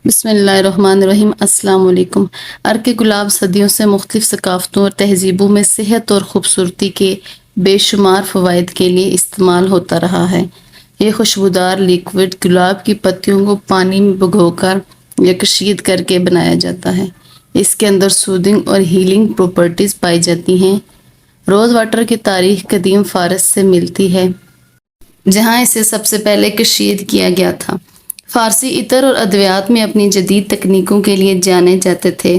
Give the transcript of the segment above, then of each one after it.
بسم اللہ الرحمن الرحیم۔ السلام علیکم۔ ارک گلاب صدیوں سے مختلف ثقافتوں اور تہذیبوں میں صحت اور خوبصورتی کے بے شمار فوائد کے لیے استعمال ہوتا رہا ہے۔ یہ خوشبودار لیکوڈ گلاب کی پتیوں کو پانی میں بھگو کر یا کشید کر کے بنایا جاتا ہے۔ اس کے اندر سودنگ اور ہیلنگ پراپرٹیز پائی جاتی ہیں۔ روز واٹر کی تاریخ قدیم فارس سے ملتی ہے، جہاں اسے سب سے پہلے کشید کیا گیا تھا۔ فارسی عطر اور ادویات میں اپنی جدید تکنیکوں کے لیے جانے جاتے تھے،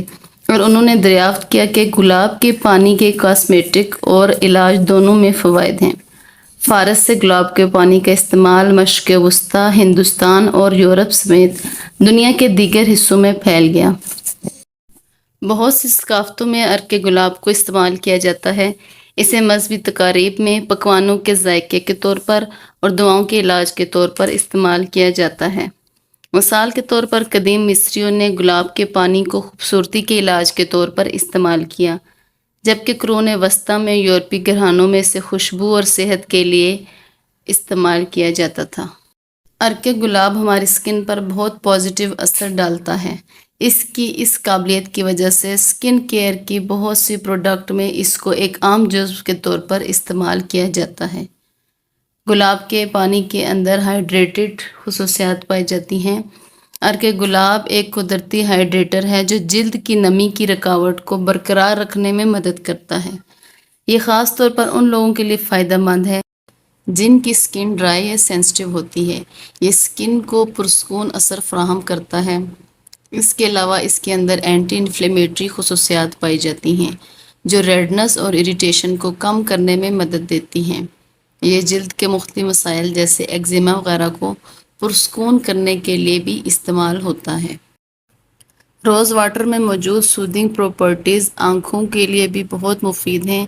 اور انہوں نے دریافت کیا کہ گلاب کے پانی کے کاسمیٹک اور علاج دونوں میں فوائد ہیں۔ فارس سے گلاب کے پانی کا استعمال مشرق وسطیٰ، ہندوستان اور یورپ سمیت دنیا کے دیگر حصوں میں پھیل گیا۔ بہت سی ثقافتوں میں عرق گلاب کو استعمال کیا جاتا ہے۔ اسے مذہبی تقاریب میں پکوانوں کے ذائقے کے طور پر اور دواؤں کے علاج کے طور پر استعمال کیا جاتا ہے۔ مثال کے طور پر قدیم مصریوں نے گلاب کے پانی کو خوبصورتی کے علاج کے طور پر استعمال کیا، جبکہ قرون وسطیٰ میں یورپی گھرانوں میں اسے خوشبو اور صحت کے لیے استعمال کیا جاتا تھا۔ عرق گلاب ہماری سکن پر بہت پازیٹیو اثر ڈالتا ہے۔ اس قابلیت کی وجہ سے سکن کیئر کی بہت سی پروڈکٹ میں اس کو ایک عام جزو کے طور پر استعمال کیا جاتا ہے۔ گلاب کے پانی کے اندر ہائیڈریٹڈ خصوصیات پائی جاتی ہیں۔ عرق گلاب ایک قدرتی ہائیڈریٹر ہے جو جلد کی نمی کی رکاوٹ کو برقرار رکھنے میں مدد کرتا ہے۔ یہ خاص طور پر ان لوگوں کے لیے فائدہ مند ہے جن کی سکن ڈرائی یا سینسٹیو ہوتی ہے۔ یہ سکن کو پرسکون اثر فراہم کرتا ہے۔ اس کے علاوہ اس کے اندر اینٹی انفلیمیٹری خصوصیات پائی جاتی ہیں جو ریڈنس اور اریٹیشن کو کم کرنے میں مدد دیتی ہیں۔ یہ جلد کے مختلف مسائل جیسے ایگزیما وغیرہ کو پرسکون کرنے کے لیے بھی استعمال ہوتا ہے۔ روز واٹر میں موجود سودنگ پراپرٹیز آنکھوں کے لیے بھی بہت مفید ہیں۔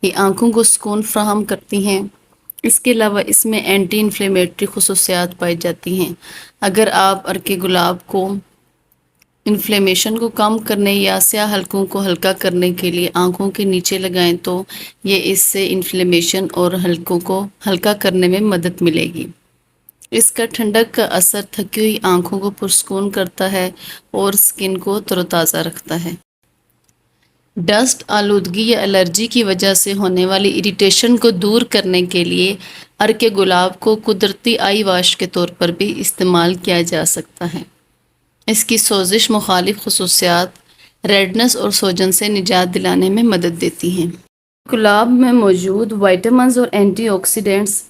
یہ آنکھوں کو سکون فراہم کرتی ہیں۔ اس کے علاوہ اس میں اینٹی انفلیمیٹری خصوصیات پائی جاتی ہیں۔ اگر آپ عرق گلاب کو انفلیمیشن کو کم کرنے یا سیاہ حلقوں کو ہلکا کرنے کے لیے آنکھوں کے نیچے لگائیں تو یہ اس سے انفلیمیشن اور حلقوں کو ہلکا کرنے میں مدد ملے گی۔ اس کا ٹھنڈک کا اثر تھکی ہوئی آنکھوں کو پرسکون کرتا ہے اور سکن کو تر و تازہ رکھتا ہے۔ ڈسٹ آلودگی یا الرجی کی وجہ سے ہونے والی اریٹیشن کو دور کرنے کے لیے عرق گلاب کو قدرتی آئی واش کے طور پر بھی استعمال کیا جا سکتا ہے۔ اس کی سوزش مخالف خصوصیات ریڈنس اور سوجن سے نجات دلانے میں مدد دیتی ہیں۔ گلاب میں موجود وائٹامنز اور اینٹی آکسیڈنٹس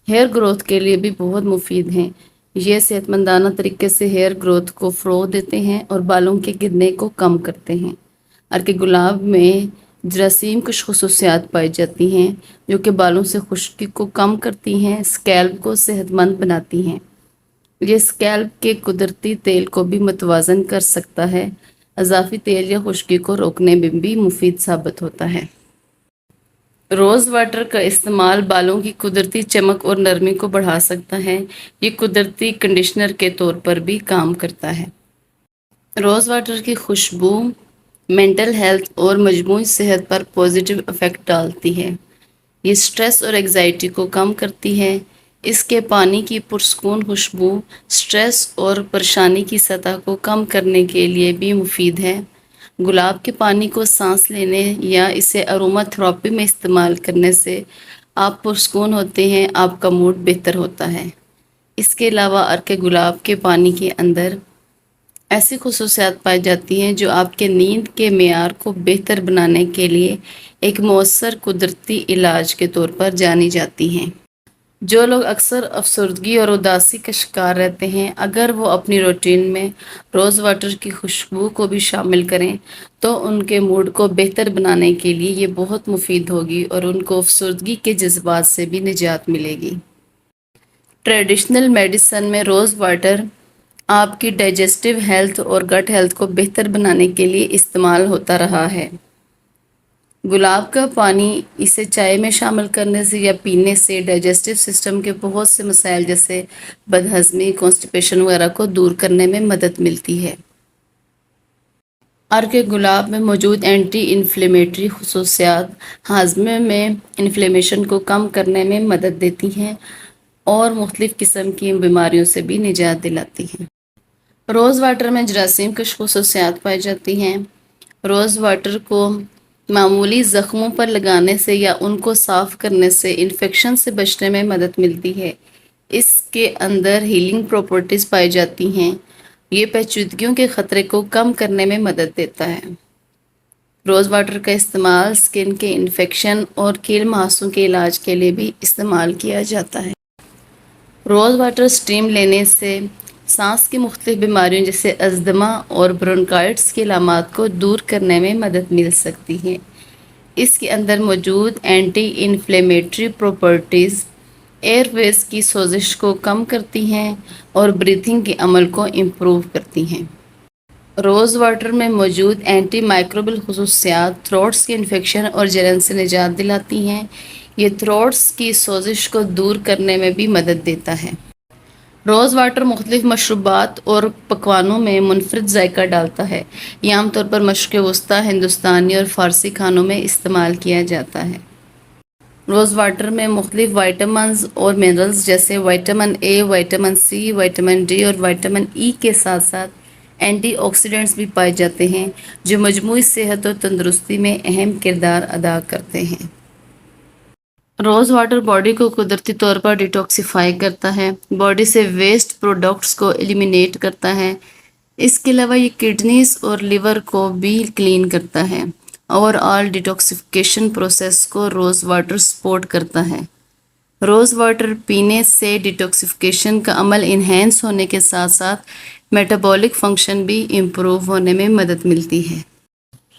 ہیئر گروتھ کے لیے بھی بہت مفید ہیں۔ یہ صحت مندانہ طریقے سے ہیئر گروتھ کو فروغ دیتے ہیں اور بالوں کے گرنے کو کم کرتے ہیں۔ عرق گلاب میں جراثیم کش خصوصیات پائی جاتی ہیں جو کہ بالوں سے خشکی کو کم کرتی ہیں، اسکیلپ کو صحت مند بناتی ہیں۔ یہ اسکیلپ کے قدرتی تیل کو بھی متوازن کر سکتا ہے۔ اضافی تیل یا خشکی کو روکنے میں بھی مفید ثابت ہوتا ہے۔ روز واٹر کا استعمال بالوں کی قدرتی چمک اور نرمی کو بڑھا سکتا ہے۔ یہ قدرتی کنڈیشنر کے طور پر بھی کام کرتا ہے۔ روز واٹر کی خوشبو مینٹل ہیلتھ اور مجموعی صحت پر پازیٹیو ایفیکٹ ڈالتی ہے۔ یہ سٹریس اور انگزائٹی کو کم کرتی ہے۔ اس کے پانی کی پرسکون خوشبو سٹریس اور پریشانی کی سطح کو کم کرنے کے لیے بھی مفید ہے۔ گلاب کے پانی کو سانس لینے یا اسے اروما تھراپی میں استعمال کرنے سے آپ پرسکون ہوتے ہیں، آپ کا موڈ بہتر ہوتا ہے۔ اس کے علاوہ عرق گلاب کے پانی کے اندر ایسی خصوصیات پائی جاتی ہیں جو آپ کے نیند کے معیار کو بہتر بنانے کے لیے ایک مؤثر قدرتی علاج کے طور پر جانی جاتی ہیں۔ جو لوگ اکثر افسردگی اور اداسی کا شکار رہتے ہیں، اگر وہ اپنی روٹین میں روز واٹر کی خوشبو کو بھی شامل کریں تو ان کے موڈ کو بہتر بنانے کے لیے یہ بہت مفید ہوگی اور ان کو افسردگی کے جذبات سے بھی نجات ملے گی۔ ٹریڈیشنل میڈیسن میں روز واٹر آپ کی ڈائجسٹیو ہیلتھ اور گٹ ہیلتھ کو بہتر بنانے کے لیے استعمال ہوتا رہا ہے۔ گلاب کا پانی اسے چائے میں شامل کرنے سے یا پینے سے ڈائجسٹیو سسٹم کے بہت سے مسائل جیسے بدہضمی، کانسٹیپیشن وغیرہ کو دور کرنے میں مدد ملتی ہے۔ عرق گلاب میں موجود اینٹی انفلیمیٹری خصوصیات ہاضمے میں انفلیمیشن کو کم کرنے میں مدد دیتی ہیں اور مختلف قسم کی بیماریوں سے بھی نجات دلاتی ہیں۔ روز واٹر میں جراثیم کش خصوصیات پائی جاتی ہیں۔ روز واٹر کو معمولی زخموں پر لگانے سے یا ان کو صاف کرنے سے انفیکشن سے بچنے میں مدد ملتی ہے۔ اس کے اندر ہیلنگ پراپرٹیز پائی جاتی ہیں۔ یہ پیچیدگیوں کے خطرے کو کم کرنے میں مدد دیتا ہے۔ روز واٹر کا استعمال اسکن کے انفیکشن اور کیل مہاسوں کے علاج کے لیے بھی استعمال کیا جاتا ہے۔ روز واٹر اسٹیم لینے سے سانس کی مختلف بیماریوں جیسے ازدما اور برونکائٹس کی علامات کو دور کرنے میں مدد مل سکتی ہے۔ اس کے اندر موجود اینٹی انفلیمیٹری پراپرٹیز ایئر ویز کی سوزش کو کم کرتی ہیں اور بریتھنگ کے عمل کو امپروو کرتی ہیں۔ روز واٹر میں موجود اینٹی مائکروبل خصوصیات تھروٹس کے انفیکشن اور جلن سے نجات دلاتی ہیں۔ یہ تھروٹس کی سوزش کو دور کرنے میں بھی مدد دیتا ہے۔ روز واٹر مختلف مشروبات اور پکوانوں میں منفرد ذائقہ ڈالتا ہے۔ یہ عام طور پر مشرق وسطیٰ، ہندوستانی اور فارسی کھانوں میں استعمال کیا جاتا ہے۔ روز واٹر میں مختلف وائٹامنز اور منرلز جیسے vitamin A, vitamin C, vitamin D اور وائٹامن ای کے ساتھ ساتھ اینٹی آکسیڈنٹس بھی پائے جاتے ہیں جو مجموعی صحت اور تندرستی میں اہم کردار ادا کرتے ہیں۔ روز واٹر باڈی کو قدرتی طور پر ڈیٹاکسیفائی کرتا ہے، باڈی سے ویسٹ پروڈکٹس کو ایلیمینیٹ کرتا ہے۔ اس کے علاوہ یہ کڈنیز اور لیور کو بھی کلین کرتا ہے۔ اوور آل ڈیٹاکسیفیکیشن پروسیس کو روز واٹر سپورٹ کرتا ہے۔ روز واٹر پینے سے ڈیٹاکسیفیکیشن کا عمل انہینس ہونے کے ساتھ ساتھ میٹابولک فنکشن بھی امپروو ہونے میں مدد ملتی ہے۔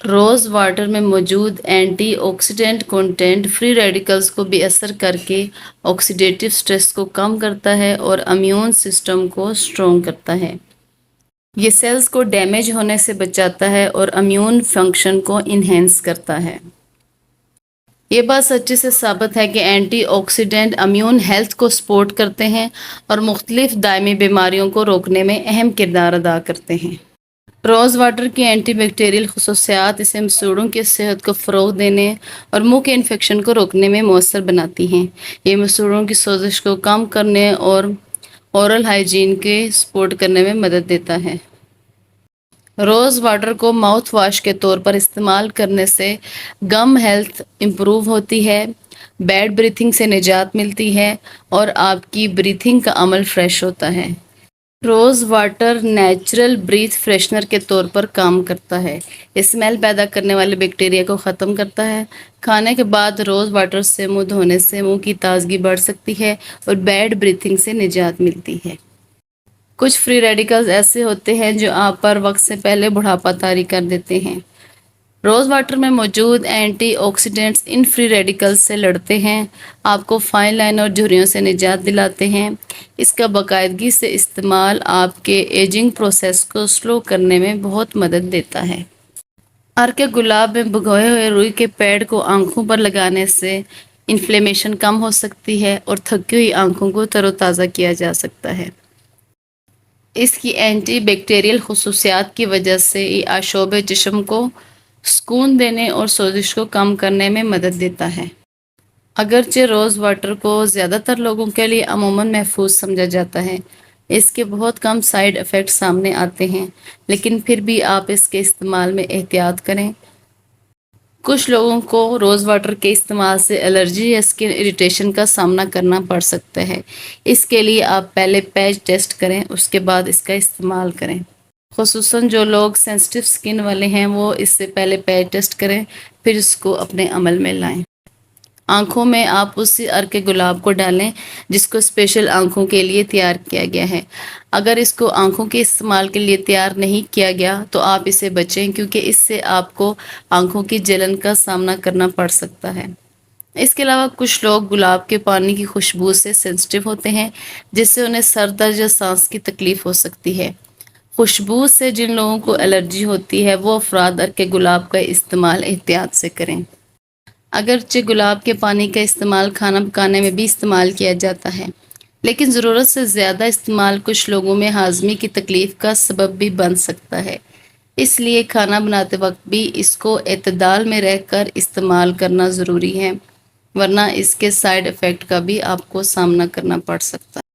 روز واٹر میں موجود antioxidant content free radicals کو بے اثر کر کے آکسیڈیٹیو سٹریس کو کم کرتا ہے اور امیون سسٹم کو اسٹرونگ کرتا ہے۔ یہ سیلز کو ڈیمیج ہونے سے بچاتا ہے اور امیون فنکشن کو انہینس کرتا ہے۔ یہ بات سچی سے ثابت ہے کہ اینٹی آکسیڈنٹ امیون ہیلتھ کو سپورٹ کرتے ہیں اور مختلف دائمی بیماریوں کو روکنے میں اہم کردار ادا کرتے ہیں۔ روز واٹر کی اینٹی بیکٹیریل خصوصیات اسے مسوڑھوں کی صحت کو فروغ دینے اور منہ کے انفیکشن کو روکنے میں مؤثر بناتی ہیں۔ یہ مسوڑھوں کی سوزش کو کم کرنے اور اورل ہائیجین کے سپورٹ کرنے میں مدد دیتا ہے۔ روز واٹر کو ماؤتھ واش کے طور پر استعمال کرنے سے گم ہیلتھ امپروو ہوتی ہے، بیڈ بریتھنگ سے نجات ملتی ہے اور آپ کی بریتھنگ کا عمل فریش ہوتا ہے۔ روز واٹر نیچرل بریتھ فریشنر کے طور پر کام کرتا ہے۔ اسمیل پیدا کرنے والے بیکٹیریا کو ختم کرتا ہے۔ کھانے کے بعد روز واٹر سے منہ دھونے سے منہ کی تازگی بڑھ سکتی ہے اور بیڈ بریتھنگ سے نجات ملتی ہے۔ کچھ فری ریڈیکلز ایسے ہوتے ہیں جو آپ پر وقت سے پہلے بڑھاپا طاری کر دیتے ہیں۔ روز واٹر میں موجود اینٹی آکسیڈنٹس ان فری ریڈیکلز سے لڑتے ہیں، آپ کو فائن لائن اور جھریوں سے نجات دلاتے ہیں۔ اس کا باقاعدگی سے استعمال آپ کے ایجنگ پروسیس کو سلو کرنے میں بہت مدد دیتا ہے۔ عرق گلاب میں بھگوئے ہوئے روئی کے پیڑ کو آنکھوں پر لگانے سے انفلیمیشن کم ہو سکتی ہے اور تھکی ہوئی آنکھوں کو تر و تازہ کیا جا سکتا ہے۔ اس کی اینٹی بیکٹیریل خصوصیات کی وجہ سے یہ آشوب چشم کو سکون دینے اور سوزش کو کم کرنے میں مدد دیتا ہے۔ اگرچہ روز واٹر کو زیادہ تر لوگوں کے لیے عموماً محفوظ سمجھا جاتا ہے، اس کے بہت کم سائیڈ ایفیکٹ سامنے آتے ہیں، لیکن پھر بھی آپ اس کے استعمال میں احتیاط کریں۔ کچھ لوگوں کو روز واٹر کے استعمال سے الرجی یا اسکن اریٹیشن کا سامنا کرنا پڑ سکتا ہے۔ اس کے لیے آپ پہلے پیچ ٹیسٹ کریں، اس کے بعد اس کا استعمال کریں۔ خصوصاً جو لوگ سینسٹیو اسکن والے ہیں وہ اس سے پہلے پیچ ٹیسٹ کریں، پھر اس کو اپنے عمل میں لائیں۔ آنکھوں میں آپ اسی عرق گلاب کو ڈالیں جس کو اسپیشل آنکھوں کے لیے تیار کیا گیا ہے۔ اگر اس کو آنکھوں کے استعمال کے لیے تیار نہیں کیا گیا تو آپ اسے بچیں کیونکہ اس سے آپ کو آنکھوں کی جلن کا سامنا کرنا پڑ سکتا ہے۔ اس کے علاوہ کچھ لوگ گلاب کے پانی کی خوشبو سے سینسٹیو ہوتے ہیں جس سے انہیں سر درد یا سانس کی تکلیف ہو سکتی ہے۔ خوشبو سے جن لوگوں کو الرجی ہوتی ہے وہ افراد عرق گلاب کا استعمال احتیاط سے کریں۔ اگرچہ گلاب کے پانی کا استعمال کھانا پکانے میں بھی استعمال کیا جاتا ہے، لیکن ضرورت سے زیادہ استعمال کچھ لوگوں میں ہاضمے کی تکلیف کا سبب بھی بن سکتا ہے۔ اس لیے کھانا بناتے وقت بھی اس کو اعتدال میں رہ کر استعمال کرنا ضروری ہے، ورنہ اس کے سائیڈ ایفیکٹ کا بھی آپ کو سامنا کرنا پڑ سکتا ہے۔